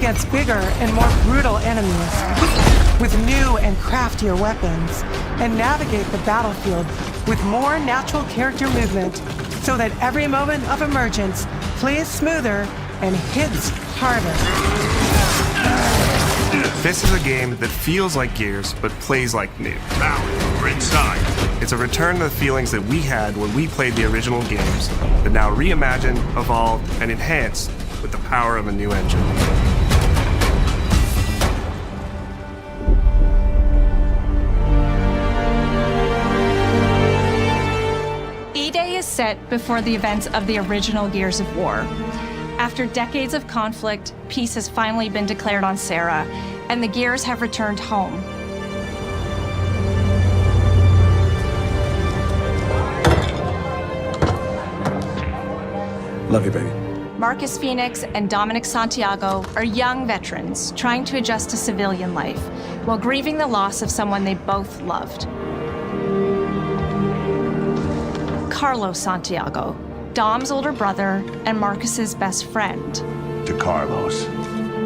against bigger and more brutal enemies with new and craftier weapons, and navigate the battlefield with more natural character movement so that every moment of emergence plays smoother and hits harder. This is a game that feels like Gears, but plays like new. Now, we're inside. It's a return to the feelings that we had when we played the original games, but now reimagined, evolved, and enhanced with the power of a new engine. E-Day is set before the events of the original Gears of War. After decades of conflict, peace has finally been declared on Serra, and the Gears have returned home. Love you, baby. Marcus Phoenix and Dominic Santiago are young veterans trying to adjust to civilian life while grieving the loss of someone they both loved. Carlos Santiago, Dom's older brother and Marcus's best friend. To Carlos.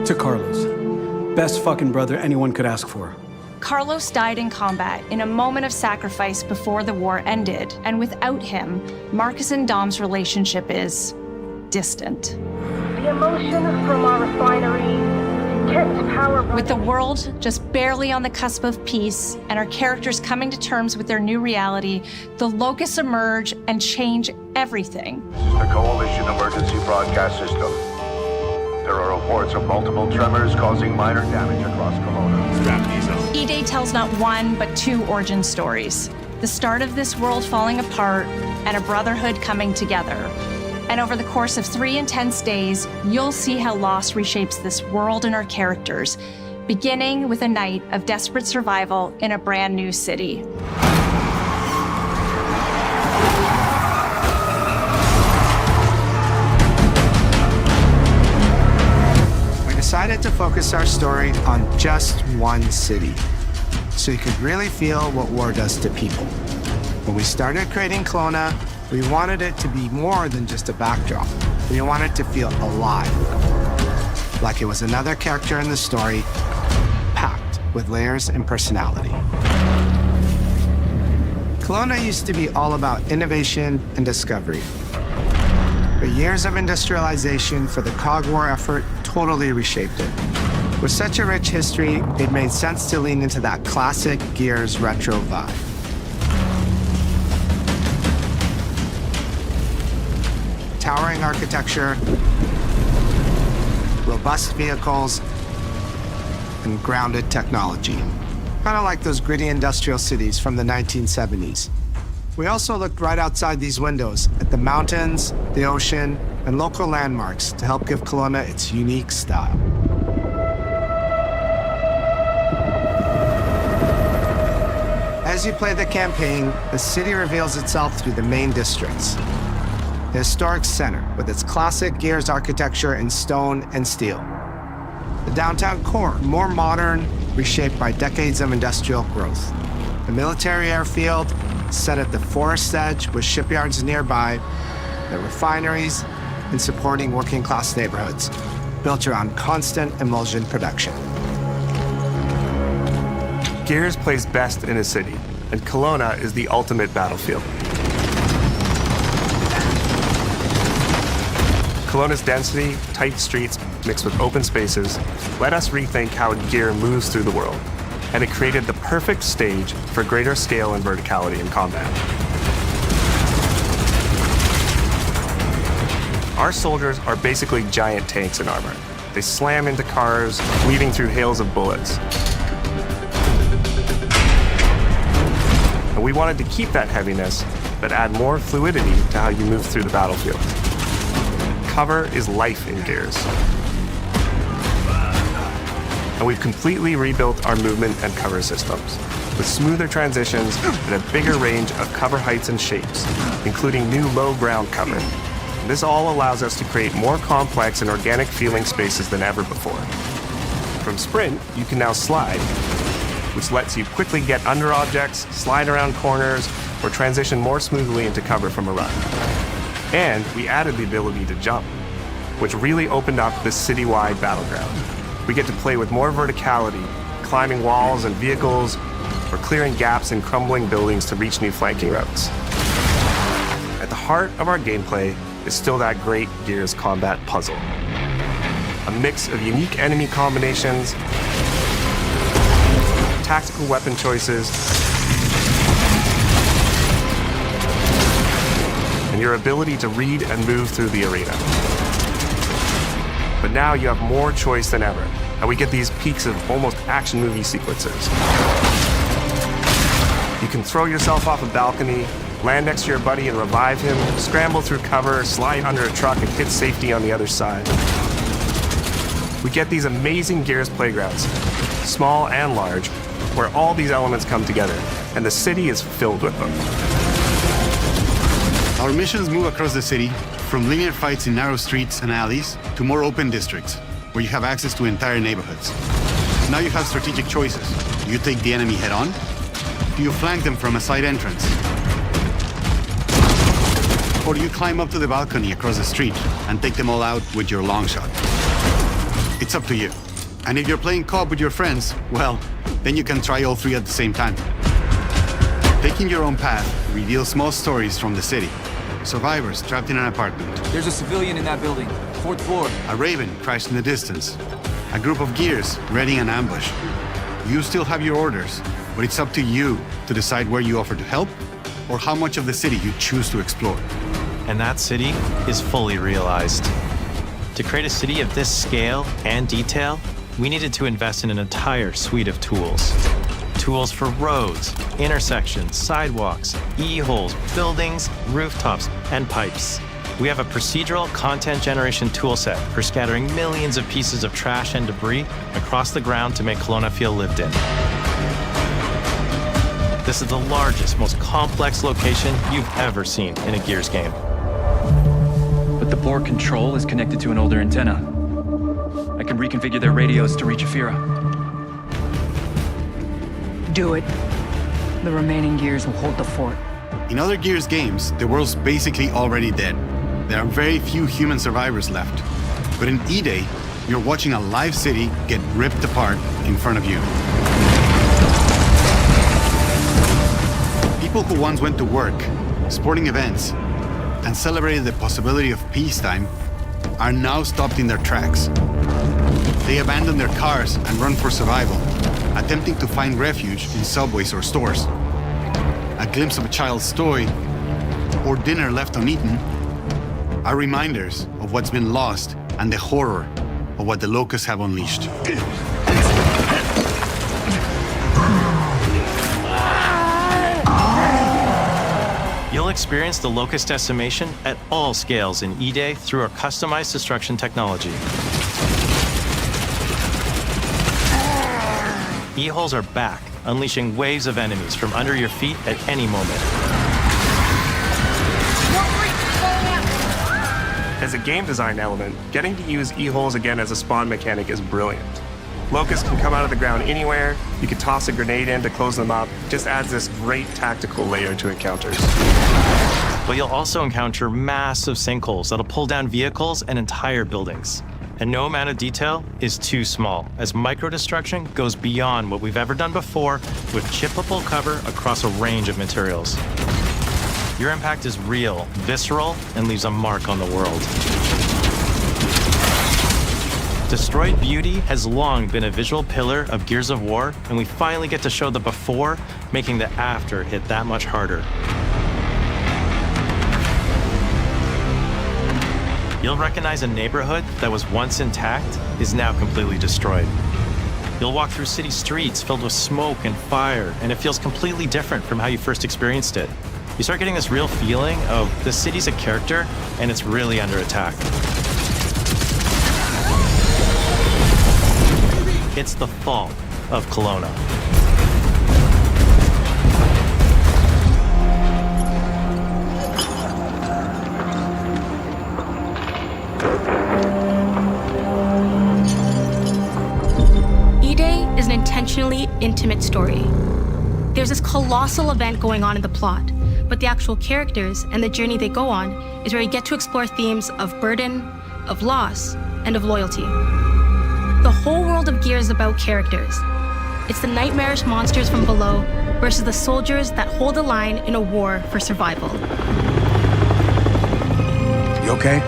To Carlos. Best fucking brother anyone could ask for. Carlos died in combat in a moment of sacrifice before the war ended, and without him, Marcus and Dom's relationship is distant. The emotion from our refinery kept power running. With the world just barely on the cusp of peace and our characters coming to terms with their new reality, the Locusts emerge and change everything. This is the Coalition Emergency Broadcast System. There are reports of multiple tremors causing minor damage across Kelowna. Strap these up. E-Day tells not one, but two origin stories. The start of this world falling apart and a brotherhood coming together. And over the course of 3 intense days, you'll see how loss reshapes this world and our characters, beginning with a night of desperate survival in a brand new city. We decided to focus our story on just one city, so you could really feel what war does to people. When we started creating Kelowna, we wanted it to be more than just a backdrop. We wanted it to feel alive, like it was another character in the story, packed with layers and personality. Kelowna used to be all about innovation and discovery. But years of industrialization for the Cog War effort totally reshaped it. With such a rich history, it made sense to lean into that classic Gears retro vibe. Towering architecture, robust vehicles, and grounded technology. Kind of like those gritty industrial cities from the 1970s. We also looked right outside these windows at the mountains, the ocean, and local landmarks to help give Kelowna its unique style. As you play the campaign, the city reveals itself through the main districts. The historic center, with its classic Gears architecture in stone and steel. The downtown core, more modern, reshaped by decades of industrial growth. The military airfield, set at the forest edge with shipyards nearby, the refineries, and supporting working-class neighborhoods, built around constant emulsion production. Gears plays best in a city, and Kelowna is the ultimate battlefield. Kelowna's density, tight streets, mixed with open spaces, let us rethink how Gear moves through the world, and it created the perfect stage for greater scale and verticality in combat. Our soldiers are basically giant tanks in armor. They slam into cars, weaving through hails of bullets. And we wanted to keep that heaviness, but add more fluidity to how you move through the battlefield. Cover is life in Gears. And we've completely rebuilt our movement and cover systems, with smoother transitions and a bigger range of cover heights and shapes, including new low ground cover. And this all allows us to create more complex and organic feeling spaces than ever before. From Sprint, you can now slide, which lets you quickly get under objects, slide around corners, or transition more smoothly into cover from a run. And we added the ability to jump, which really opened up this citywide battleground. we get to play with more verticality, climbing walls and vehicles, or clearing gaps in crumbling buildings to reach new flanking routes. At the heart of our gameplay is still that great Gears combat puzzle. A mix of unique enemy combinations, tactical weapon choices, and your ability to read and move through the arena. But now you have more choice than ever, and we get these peaks of almost action movie sequences. You can throw yourself off a balcony, land next to your buddy and revive him, scramble through cover, slide under a truck, and hit safety on the other side. We get these amazing Gears playgrounds, small and large, where all these elements come together, and the city is filled with them. Our missions move across the city, from linear fights in narrow streets and alleys to more open districts, where you have access to entire neighborhoods. Now you have strategic choices. Do you take the enemy head-on? Do you flank them from a side entrance? Or do you climb up to the balcony across the street and take them all out with your long shot? It's up to you. And if you're playing co-op with your friends, well, then you can try all three at the same time. Taking your own path reveals small stories from the city. Survivors trapped in an apartment. There's a civilian in that building, 4th floor. A Raven crashed in the distance. A group of Gears readying an ambush. You still have your orders, but it's up to you to decide where you offer to help or how much of the city you choose to explore. And that city is fully realized. To create a city of this scale and detail, we needed to invest in an entire suite of tools. Tools for roads, intersections, sidewalks, e-holes, buildings, rooftops, and pipes. We have a procedural content generation toolset for scattering millions of pieces of trash and debris across the ground to make Kelowna feel lived in. This is the largest, most complex location you've ever seen in a Gears game. But the board control is connected to an older antenna. I can reconfigure their radios to reach Afira. Do it. The remaining Gears will hold the fort. In other Gears games, the world's basically already dead. There are very few human survivors left. But in E-Day, you're watching a live city get ripped apart in front of you. People who once went to work, sporting events, and celebrated the possibility of peacetime are now stopped in their tracks. They abandon their cars and run for survival, attempting to find refuge in subways or stores. A glimpse of a child's toy or dinner left uneaten are reminders of what's been lost and the horror of what the locusts have unleashed. You'll experience the locust decimation at all scales in E-Day through our customized destruction technology. E-holes are back, unleashing waves of enemies from under your feet at any moment. As a game design element, getting to use E-holes again as a spawn mechanic is brilliant. Locusts can come out of the ground anywhere, you can toss a grenade in to close them up, it just adds this great tactical layer to encounters. But you'll also encounter massive sinkholes that'll pull down vehicles and entire buildings. And no amount of detail is too small, as micro-destruction goes beyond what we've ever done before with chippable cover across a range of materials. Your impact is real, visceral, and leaves a mark on the world. Destroyed Beauty has long been a visual pillar of Gears of War, and we finally get to show the before, making the after hit that much harder. You'll recognize a neighborhood that was once intact is now completely destroyed. You'll walk through city streets filled with smoke and fire, and it feels completely different from how you first experienced it. You start getting this real feeling of the city's a character, and it's really under attack. It's the fall of Kelowna. E-Day is an intentionally intimate story. There's this colossal event going on in the plot, but the actual characters and the journey they go on is where you get to explore themes of burden, of loss, and of loyalty. The whole world of Gears is about characters. It's the nightmarish monsters from below versus the soldiers that hold the line in a war for survival. You okay?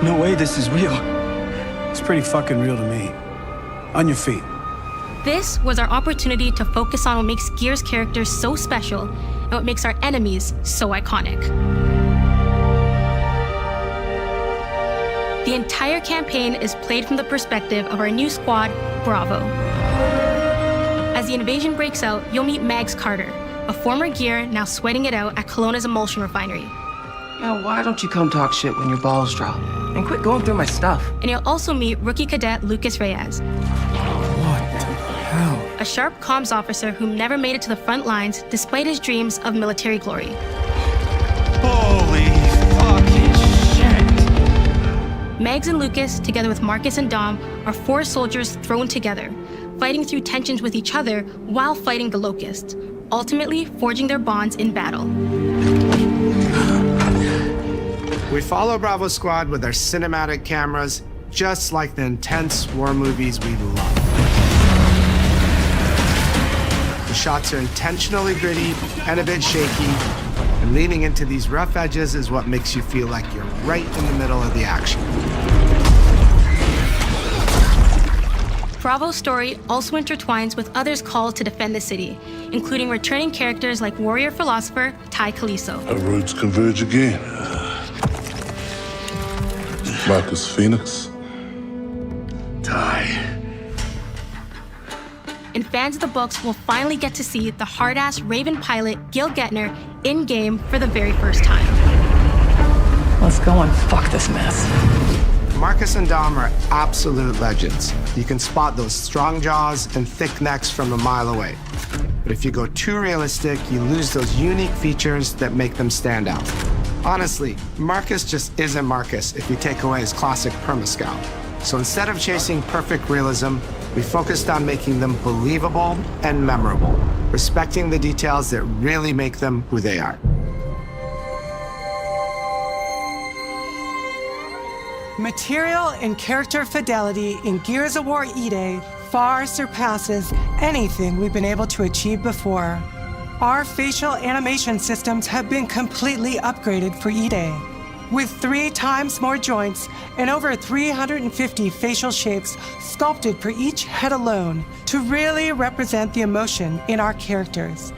No way this is real. It's pretty fucking real to me. On your feet. This was our opportunity to focus on what makes Gears characters so special and what makes our enemies so iconic. The entire campaign is played from the perspective of our new squad, Bravo. As the invasion breaks out, you'll meet Mags Carter, a former Gear now sweating it out at Kelowna's emulsion refinery. Now, why don't you come talk shit when your balls drop? And quit going through my stuff. And you'll also meet rookie cadet Lucas Reyes. A sharp comms officer who never made it to the front lines despite his dreams of military glory. Holy fucking shit! Mags and Lucas, together with Marcus and Dom, are 4 soldiers thrown together, fighting through tensions with each other while fighting the Locusts, ultimately forging their bonds in battle. We follow Bravo Squad with our cinematic cameras, just like the intense war movies we love. The shots are intentionally gritty and a bit shaky, and leaning into these rough edges is what makes you feel like you're right in the middle of the action. Bravo's story also intertwines with others called to defend the city, including returning characters like warrior philosopher Ty Caliso. Our roads converge again. Marcus Phoenix. Ty. And fans of the books will finally get to see the hard-ass Raven pilot Gil Gettner in-game for the very first time. Let's go and fuck this mess. Marcus and Dom are absolute legends. You can spot those strong jaws and thick necks from a mile away. But if you go too realistic, you lose those unique features that make them stand out. Honestly, Marcus just isn't Marcus if you take away his classic perma-scout. So instead of chasing perfect realism, we focused on making them believable and memorable, respecting the details that really make them who they are. Material and character fidelity in Gears of War E-Day far surpasses anything we've been able to achieve before. Our facial animation systems have been completely upgraded for E-Day, with 3 times more joints and over 350 facial shapes sculpted for each head alone to really represent the emotion in our characters.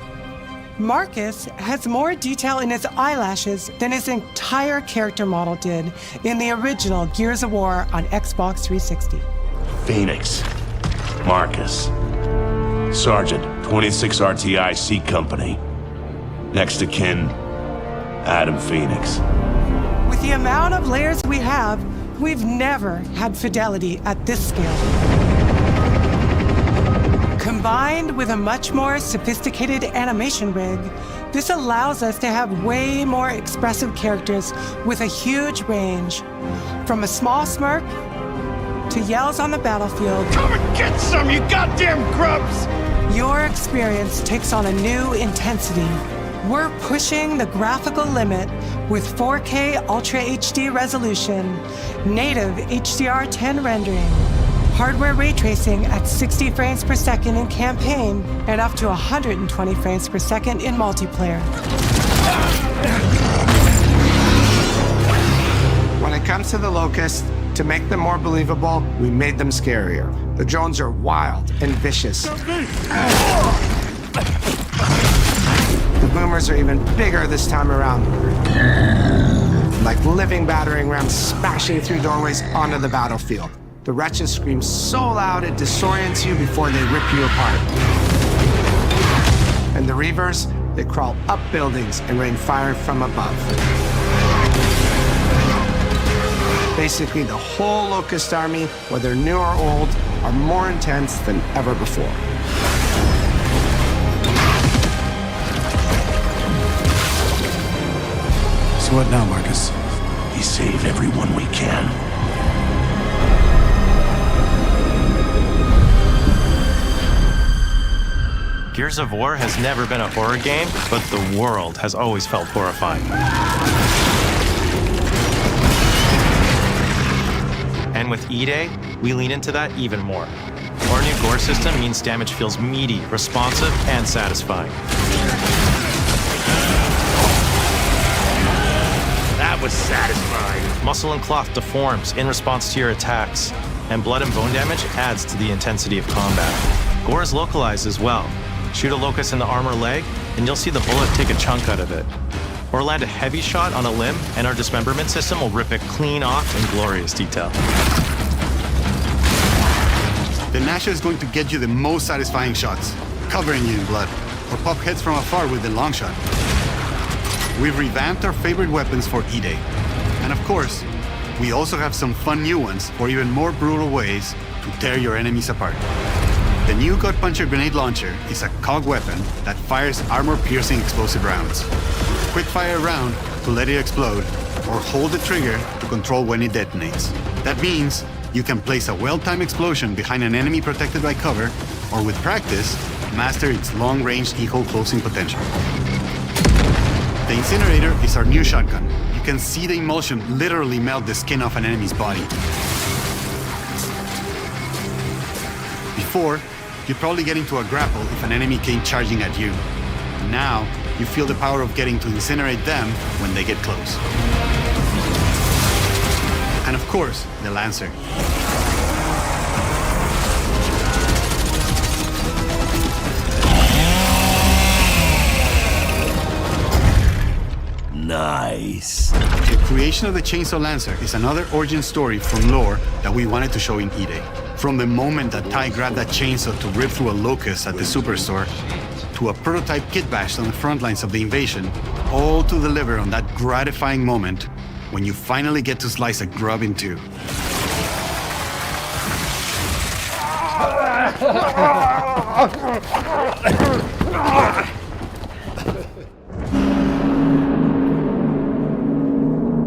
Marcus has more detail in his eyelashes than his entire character model did in the original Gears of War on Xbox 360. Phoenix. Marcus. Sergeant, 26 RTI C Company. Next of kin, Adam Phoenix. With the amount of layers we have, we've never had fidelity at this scale. Combined with a much more sophisticated animation rig, this allows us to have way more expressive characters with a huge range. From a small smirk to yells on the battlefield. Come and get some, you goddamn grubs! Your experience takes on a new intensity. We're pushing the graphical limit with 4K Ultra HD resolution, native HDR10 rendering, hardware ray tracing at 60 frames per second in campaign, and up to 120 frames per second in multiplayer. When it comes to the Locust, to make them more believable, we made them scarier. The drones are wild and vicious. The boomers are even bigger this time around. Like living battering rams smashing through doorways onto the battlefield. The wretches scream so loud it disorients you before they rip you apart. And the Reavers, they crawl up buildings and rain fire from above. Basically, the whole Locust army, whether new or old, are more intense than ever before. So what now, Marcus? We save everyone we can. Gears of War has never been a horror game, but the world has always felt horrifying. And with E-Day, we lean into that even more. Our new gore system means damage feels meaty, responsive, and satisfying. That was satisfying. Muscle and cloth deforms in response to your attacks, and blood and bone damage adds to the intensity of combat. Gore is localized as well. Shoot a locust in the arm or leg, and you'll see the bullet take a chunk out of it. Or land a heavy shot on a limb, and our dismemberment system will rip it clean off in glorious detail. The Nasha is going to get you the most satisfying shots, covering you in blood, or pop heads from afar with the long shot. We've revamped our favorite weapons for E-Day. And of course, we also have some fun new ones for even more brutal ways to tear your enemies apart. The new Gut Puncher grenade launcher is a COG weapon that fires armor-piercing explosive rounds. Quick fire a round to let it explode, or hold the trigger to control when it detonates. That means you can place a well-timed explosion behind an enemy protected by cover, or with practice, master its long-range eco closing potential. The Incinerator is our new shotgun. You can see the emulsion literally melt the skin off an enemy's body. Before, you'd probably get into a grapple if an enemy came charging at you. Now, you feel the power of getting to incinerate them when they get close. And of course, the Lancer. Nice. The creation of the Chainsaw Lancer is another origin story from lore that we wanted to show in E-Day. From the moment that Ty grabbed that chainsaw to rip through a locust at the Superstore, to a prototype kit bash on the front lines of the invasion, all to deliver on that gratifying moment when you finally get to slice a grub in two.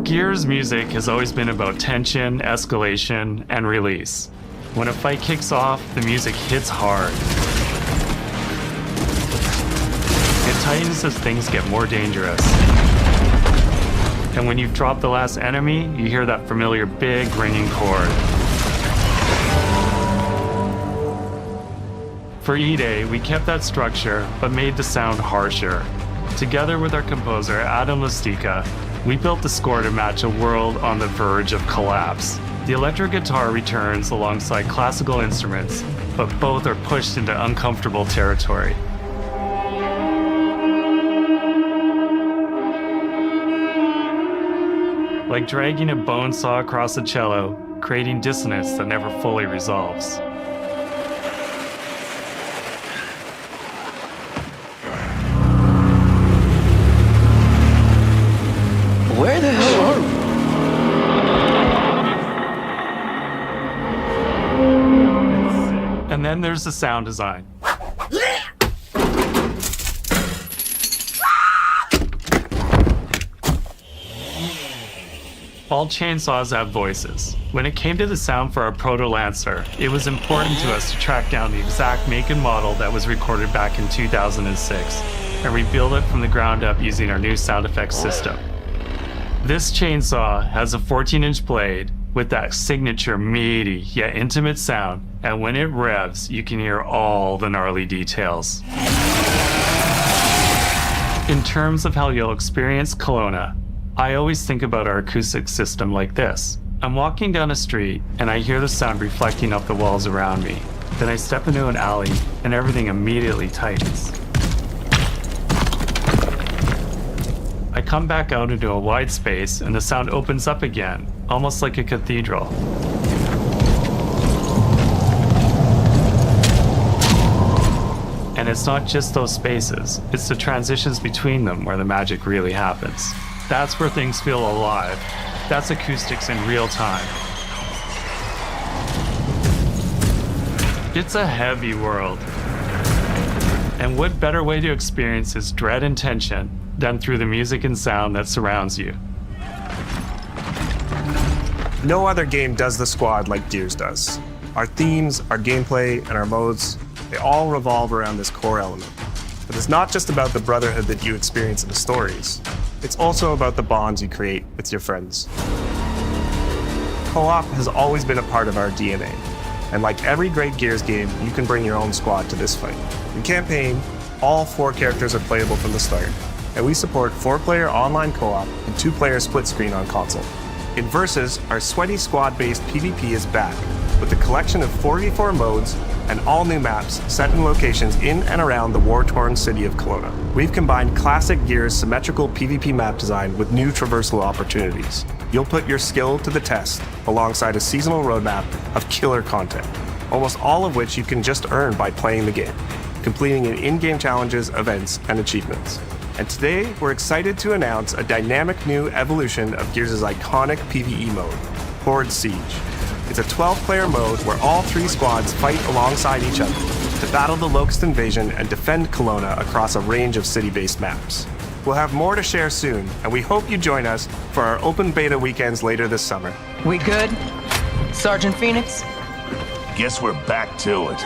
Gears music has always been about tension, escalation, and release. When a fight kicks off, the music hits hard. It tightens as things get more dangerous. And when you've dropped the last enemy, you hear that familiar big ringing chord. For E-Day, we kept that structure, but made the sound harsher. Together with our composer, Adam Lustica, we built the score to match a world on the verge of collapse. The electric guitar returns alongside classical instruments, but both are pushed into uncomfortable territory. Like dragging a bone saw across a cello, creating dissonance that never fully resolves. Where the hell are we? And then there's the sound design. All chainsaws have voices. When it came to the sound for our Proto Lancer, it was important to us to track down the exact make and model that was recorded back in 2006 and rebuild it from the ground up using our new sound effects system. This chainsaw has a 14-inch blade with that signature meaty yet intimate sound, and when it revs, you can hear all the gnarly details. In terms of how you'll experience Kelowna, I always think about our acoustic system like this. I'm walking down a street and I hear the sound reflecting off the walls around me. Then I step into an alley and everything immediately tightens. I come back out into a wide space and the sound opens up again, almost like a cathedral. And it's not just those spaces, it's the transitions between them where the magic really happens. That's where things feel alive. That's acoustics in real time. It's a heavy world. And what better way to experience its dread and tension than through the music and sound that surrounds you? No other game does the squad like Gears does. Our themes, our gameplay, and our modes, they all revolve around this core element. But it's not just about the brotherhood that you experience in the stories. It's also about the bonds you create with your friends. co-op has always been a part of our DNA. And like every great Gears game, you can bring your own squad to this fight. In campaign, all 4 characters are playable from the start, and we support 4-player online co-op and 2-player split screen on console. In Versus, our sweaty squad-based PvP is back, with a collection of 44 modes and all new maps set in locations in and around the war-torn city of Kelowna. We've combined classic Gears symmetrical PvP map design with new traversal opportunities. You'll put your skill to the test alongside a seasonal roadmap of killer content, almost all of which you can just earn by playing the game, completing in-game challenges, events, and achievements. And today, we're excited to announce a dynamic new evolution of Gears' iconic PvE mode, Horde Siege. It's a 12-player mode where all 3 squads fight alongside each other to battle the Locust Invasion and defend Kelowna across a range of city-based maps. We'll have more to share soon, and we hope you join us for our open beta weekends later this summer. We good? Sergeant Phoenix? Guess we're back to it.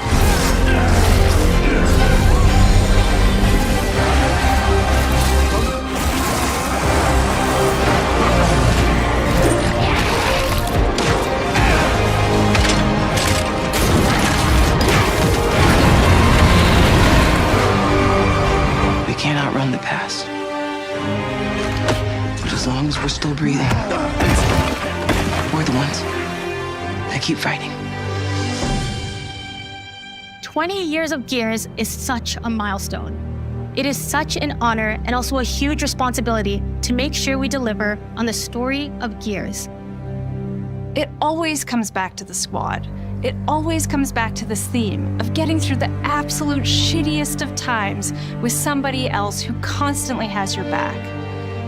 We can't outrun the past. But as long as we're still breathing, we're the ones that keep fighting. 20 years of Gears is such a milestone. It is such an honor and also a huge responsibility to make sure we deliver on the story of Gears. It always comes back to the squad. It always comes back to this theme of getting through the absolute shittiest of times with somebody else who constantly has your back.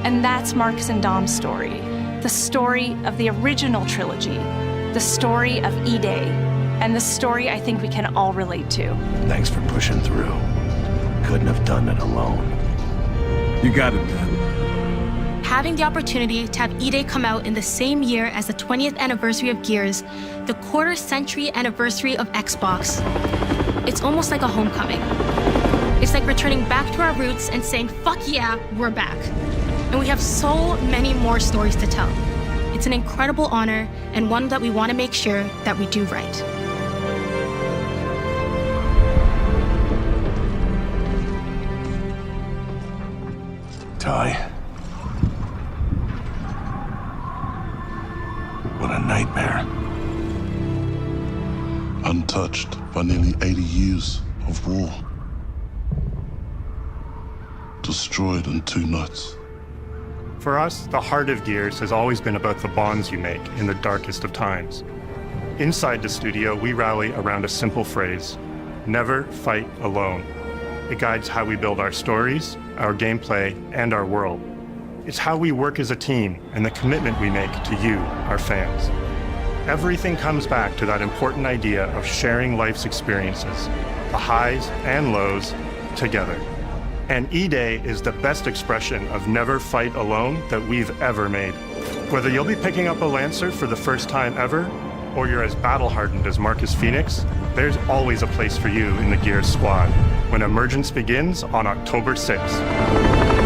And that's Marcus and Dom's story. The story of the original trilogy. The story of E-Day. And the story I think we can all relate to. Thanks for pushing through. Couldn't have done it alone. You got it, man. Having the opportunity to have E-Day come out in the same year as the 20th anniversary of Gears, the quarter-century anniversary of Xbox, it's almost like a homecoming. It's like returning back to our roots and saying, fuck yeah, we're back. And we have so many more stories to tell. It's an incredible honor and one that we want to make sure that we do right. Ty. What a nightmare. Untouched by nearly 80 years of war. Destroyed in 2 nights. For us, the heart of Gears has always been about the bonds you make in the darkest of times. Inside the studio, we rally around a simple phrase: never fight alone. It guides how we build our stories, our gameplay, and our world. It's how we work as a team and the commitment we make to you, our fans. Everything comes back to that important idea of sharing life's experiences, the highs and lows, together. And E-Day is the best expression of never fight alone that we've ever made. Whether you'll be picking up a Lancer for the first time ever, or you're as battle-hardened as Marcus Phoenix, there's always a place for you in the Gears squad when Emergence begins on October 6th.